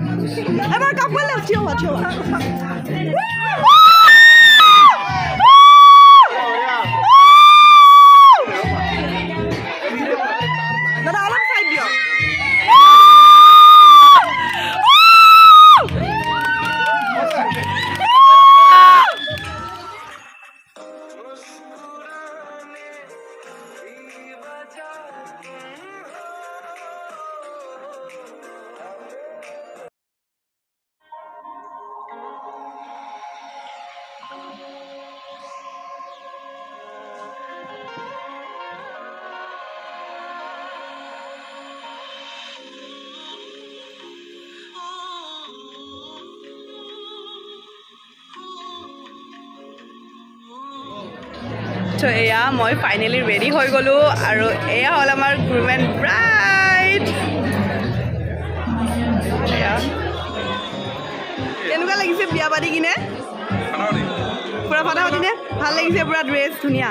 এবাৰ কাপোৰ লৈ থিয় হোৱা দাদা অলপ চাইড দিয়ক So eya moi finally ready hoy golu aru eya hol amar groom and bride eya kenuka lagise biya badi kine pura fada hodine bhal lagise pura dress dhunia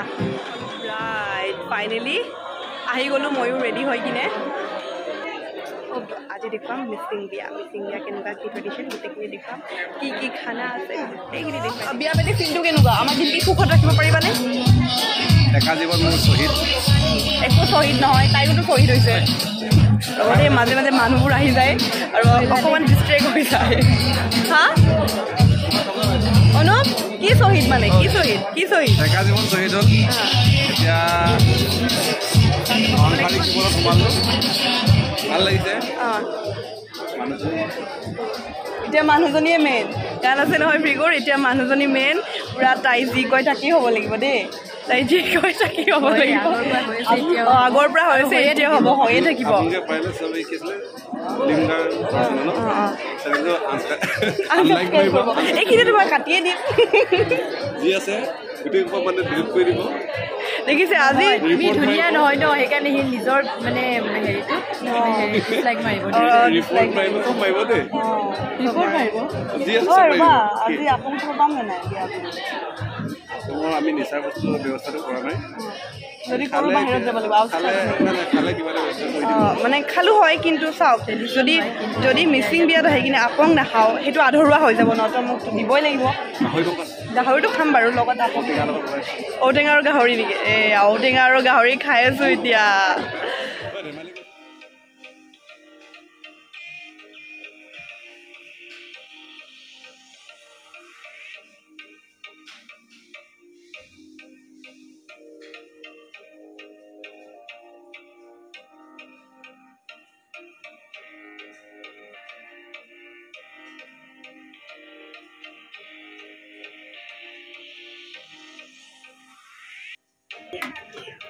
right finally ahi golu moyu ready hoy kine আজি দেখুৱাম মিছিং বিয়া কেনেকুৱা কি tradition গোটেইখিনি দেখুৱাম কি খানা আছে গোটেইখিনি দেখুৱাম বিয়া পাতি চিনটো কেনেকুৱা আমাৰ দিল্লী সুখত ৰাখিব পাৰিবানে ডেকা জীৱন মোৰ শ্বহীদ একো শ্বহীদ নহয় তাইতো শ্বহীদ হৈছে লগতে মাজে মাজে মানুহবোৰ আহি যায় আৰু অকণমান ডিষ্ট্ৰেক্ট হৈ যায় হা অনুপ কি শ্বহীদ মানে কি শ্বহীদ ডেকা জীৱন শ্বহীদ হ'ল এতিয়া অনখালি কিবলত সোমালোঁ ভাল লাগিছে এতিয়া মানুহজনীয়ে মেইন গান আছে নহয় ফ্ৰিগৰ এতিয়া মানুহজনী মেইন পুৰা তাই যি কয় তাকেই হ'ব লাগিব দেই তাই যি কয় তাকেই হ'ব লাগিব আগৰ পৰা হৈছে এতিয়া হ'ব হৈয়ে থাকিব এইখিনি তোমাৰ কাটিয়ে দিম যি আছে গোটেই মানে ডিলিট কৰি দিব দেখিছে আজি ধুনীয়া নহয় ন সেইকাৰণে সি নিজৰ মানে হেৰিটো ডিছলাইক মাৰিব ৰিপৰ্ট মাৰিব দেই আজি আপোনালোকৰ পাম নাই আমি নিচাৰ বস্তু ব্যৱস্থাটো কৰা নাই যদি কৰো বাহিৰত যাব লাগিব খালে কিবা মানে খালো হয় কিন্তু চাওক যদি মিচিং বিয়াত আহি কিনে আপং নাখাওঁ সেইটো আধৰুৱা হৈ যাব ন তো মোক দিবই লাগিব গাহৰিটো খাম বাৰু লগত ঔটেঙা আৰু গাহৰি নেকি ঔটেঙা আৰু গাহৰি খাই আছো এতিয়া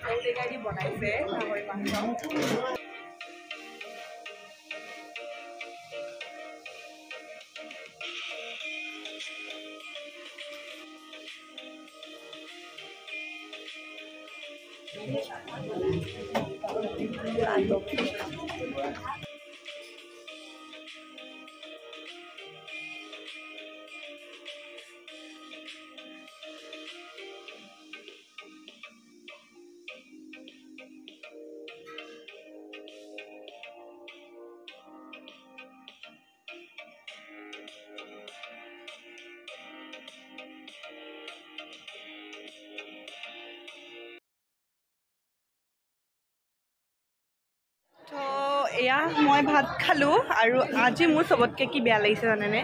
ঔটেঙা দি বনাইছে গাহৰি মাংস এয়া মই ভাত খালো আৰু আজি মোৰ চবতকে কি বেয়া লাগিছে জানেনে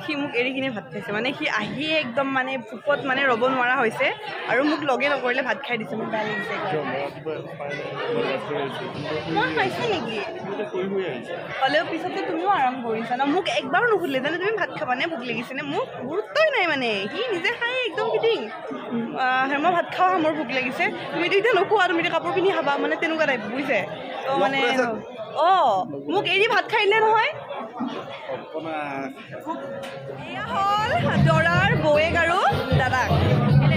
সি মোক এৰি কিনে ভাত খাইছে মানে সি আহিয়ে একদম মানে ভোকত মানে ৰ'ব নোৱাৰা হৈছে আৰু মোক লগে নকৰিলে ভাত খাই দিছে মোক বেয়া লাগিছে মই খাইছে নেকি হ'লেও পিছতে তুমিও আৰাম কৰিছা ন মোক একবাৰো নুসুধিলে জানে তুমি ভাত খাবানে ভোক লাগিছেনে মোক গুৰুত্বই নাই মানে সি নিজে খাই একদম ফিটিং মই ভাত খাওঁ মোৰ ভোক লাগিছে তুমিতো এতিয়া নোখোৱা তুমি এতিয়া কাপোৰ পিন্ধি খাবা মানে তেনেকুৱা টাইপ বুজিছে তো মানে মোক এৰি ভাত খাইলে নহয় এয়া হ'ল দৰাৰ বৌৱেক আৰু দাদাক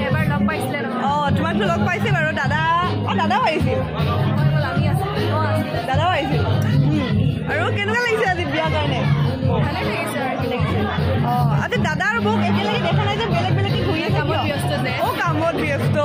এবাৰ লগ পাইছিলে নহয় তোমাকতো লগ পাইছে বাৰু দাদাও আহিছিল দাদাও আহিছিল আৰু কেনেকুৱা লাগিছে আজি বিয়াৰ কাৰণে ভালে লাগিছে আজি দাদা আৰু বৌক একেলগে দেখা নাই যে বেলেগ বেলেগে ঘূৰি আছে কামত ব্যস্ত যে কামত ব্যস্ত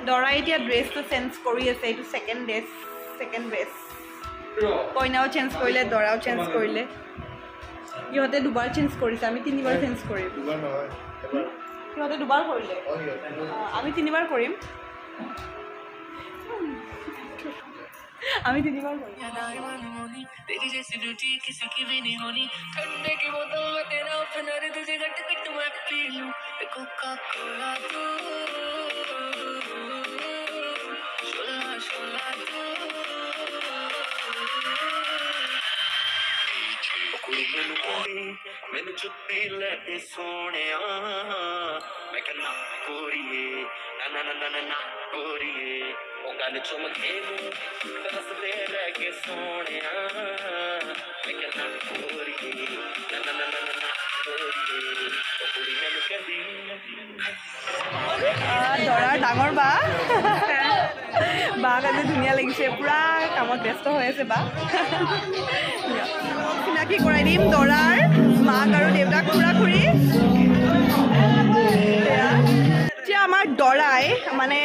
দৰা এতিয়া ড্ৰেছটো চেঞ্জ কৰি আছে এইটো ছেকেণ্ড ড্ৰেছ কইনাও চেঞ্জ কৰিলে দৰাও চেঞ্জ কৰিলে ইহঁতে দুবাৰ চেঞ্জ কৰিছে আমি তিনিবাৰ চেঞ্জ কৰিম সিহঁতে দুবাৰ কৰিলে আমি তিনিবাৰ কৰিম আমি তিনিবাৰ কৰিম तेरी जैसी ब्यूटी किसी की भी नहीं होनी ठंडे की बोतल में तेरा ओपनर तुझे घट घट मैं पी लूं कोका कोला तू शोला शोला तू कोई मैंने चुप्पी लेके सोनिया मैं कहना कोरिए ना ना ना ना ना कोरिए गल चुमके तरसते रह के सोनिया मैं कहना कोरिए ना ना ना ना ना कोरिए कुड़ी मैंने कहदी দৰাৰ ডাঙৰ বা বাক আজি ধুনীয়া লাগিছে পুৰা কামত ব্যস্ত হৈ আছে বা চিনাকি কৰাই দিম দৰাৰ মাক আৰু দেউতাক খুৰা খুৰী এতিয়া আমাৰ দৰাই মানে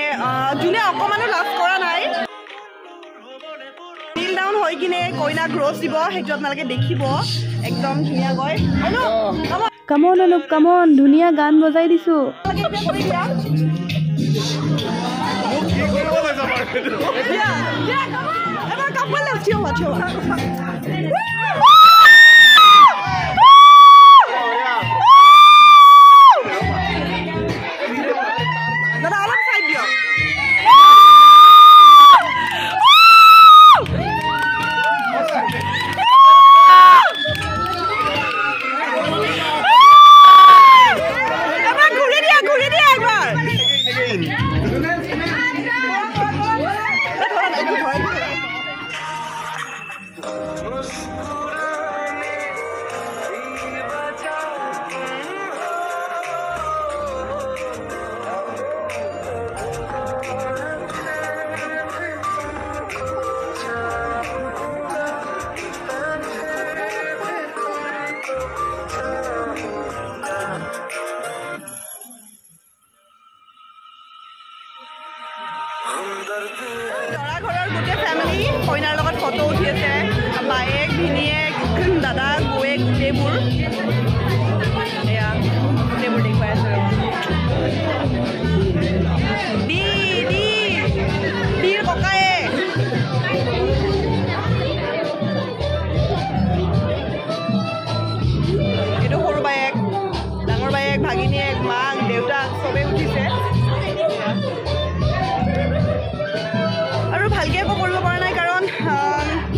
যোনে অকণমানো লাভ কৰা নাই নীল ডাউন হৈ কিনে কইনাক ৰ'জ দিব সেইটো আপোনালোকে দেখিব একদম ধুনীয়াকৈ কামন অনুপ কামন ধুনীয়া গান বজাই দিছো এবাৰ কাপোৰ থিয় হোৱা দাদা অলপ চাই দিয়ক ঘূৰি দিয়া একবাৰ দৰা ঘৰৰ গোটেই ফেমিলি কইনাৰ লগত ফটো উঠি আছে বায়েক ভিনীয়েক দাদা বৌয়েক গোটেইবোৰ এয়া গোটেইবোৰ দেখুৱাই আছে দিৰ ককায়েক এইটো সৰু বায়েক ডাঙৰ বায়েক ভাগিনীয়েক মাক দেউতাক চবেই উঠিছে আৰু ভালকৈ একো কৰিব পৰা নাই কাৰণ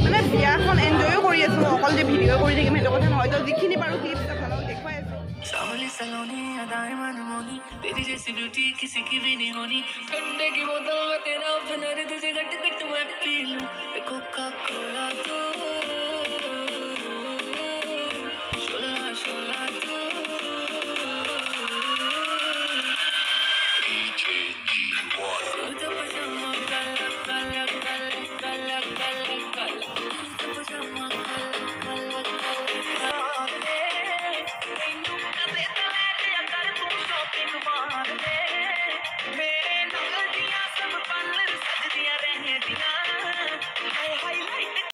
মানে বিয়াখন এনজয়ো কৰি আছোঁ অকল যে ভিডিঅ' কৰি থাকিম সেইটো কথা নহয় তো যিখিনি পাৰোঁ ক্লিপ আপোনালোকক দেখুৱাই আছোঁ सावली सलोनी अदाएं मनमोनी तेरी जैसी ब्यूटी किसी की भी नहीं होनी ठंडे की बोतल में तेरा ओपनर तुझे घट घट मैं पी लूं कोका कोला तू